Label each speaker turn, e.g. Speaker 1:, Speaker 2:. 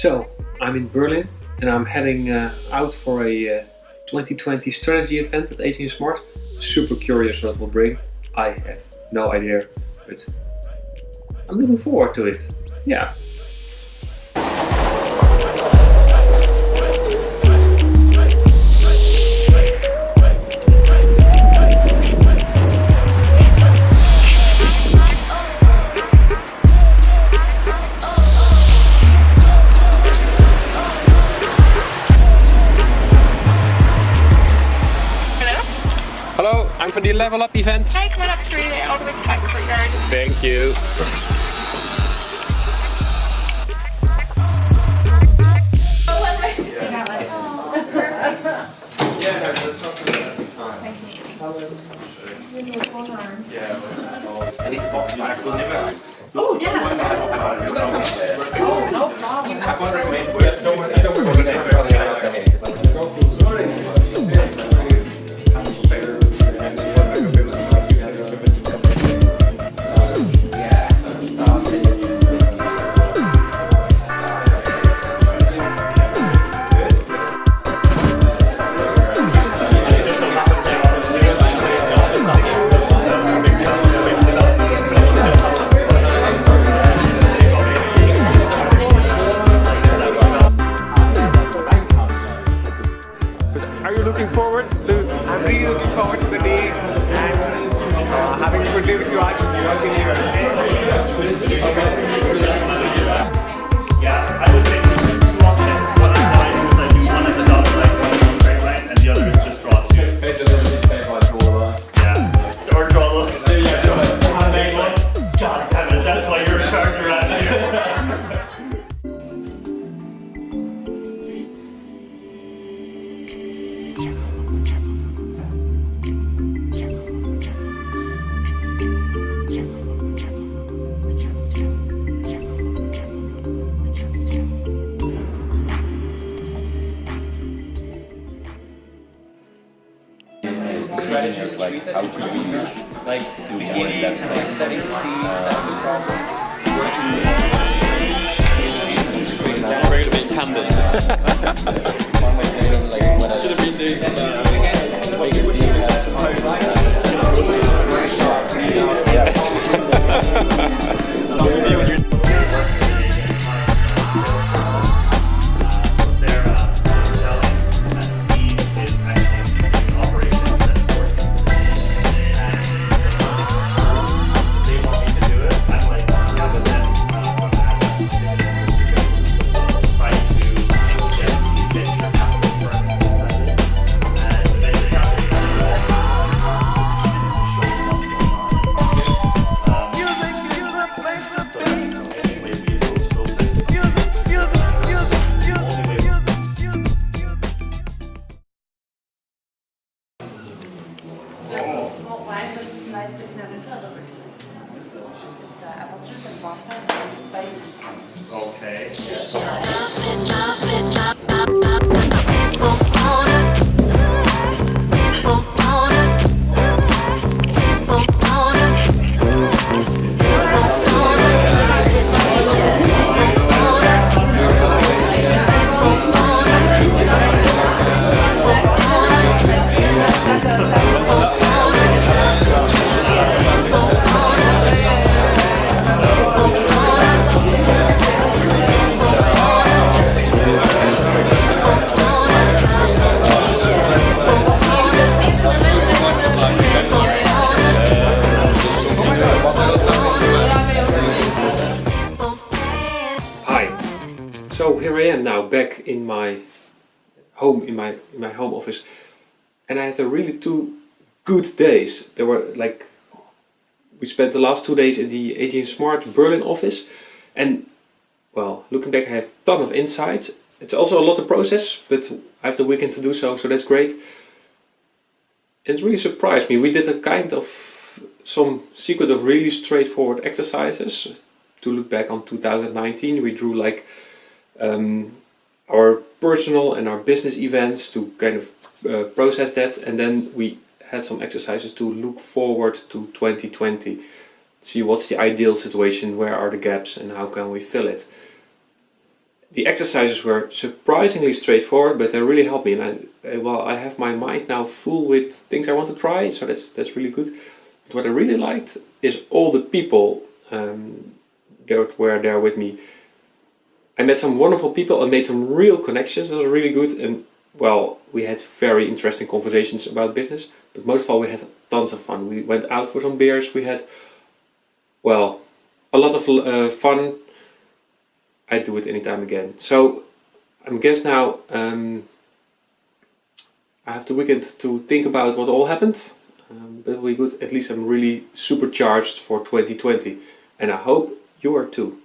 Speaker 1: So, I'm in Berlin and I'm heading out for a 2020 strategy event at AJ&Smart. Super curious what it will bring. I have no idea, but I'm looking forward to it. Yeah. Hello, I'm for the Level Up event.
Speaker 2: Hey, come on up to read it. All the way to back courtyard.
Speaker 1: Thank you.
Speaker 2: Oh, yeah. Oh, no
Speaker 1: Are you looking forward to?
Speaker 3: I'm really looking forward to the day and having a good day with you all working here.
Speaker 4: Yeah, I would say there's two options. What I do is I do one as a dotted line, one as a straight line, and the other is just draw two. Yeah, or draw a little. God damn it, that's why you're in charge around here.
Speaker 5: Strategies like how could we do more in that space, setting the problems,
Speaker 1: We're gonna be candid. Should have been doing the biggest
Speaker 2: Small wine, but it's nice but not intolerant. It's apple juice and vodka and spice.
Speaker 4: Okay.
Speaker 1: So here I am now, back in my home, in my home office, and I had a really 2 good days. There were we spent the last 2 days in the AJ&Smart Berlin office, and well, looking back, I have a ton of insights. It's also a lot of process, but I have the weekend to do so that's great. And it really surprised me. We did a kind of some sequence of really straightforward exercises to look back on 2019. We drew our personal and our business events to kind of process that, and then we had some exercises to look forward to 2020, see what's the ideal situation, where are the gaps and how can we fill it. the exercises were surprisingly straightforward, but they really helped me. And I have my mind now full with things I want to try, so that's really good. But what I really liked is all the people that were there with me. I met some wonderful people and made some real connections. That was really good. And well, we had very interesting conversations about business. But most of all, we had tons of fun. We went out for some beers. We had, well, a lot of fun. I'd do it anytime again. So I guess now I have the weekend to think about what all happened. But it'll be good. At least I'm really supercharged for 2020. And I hope you are too.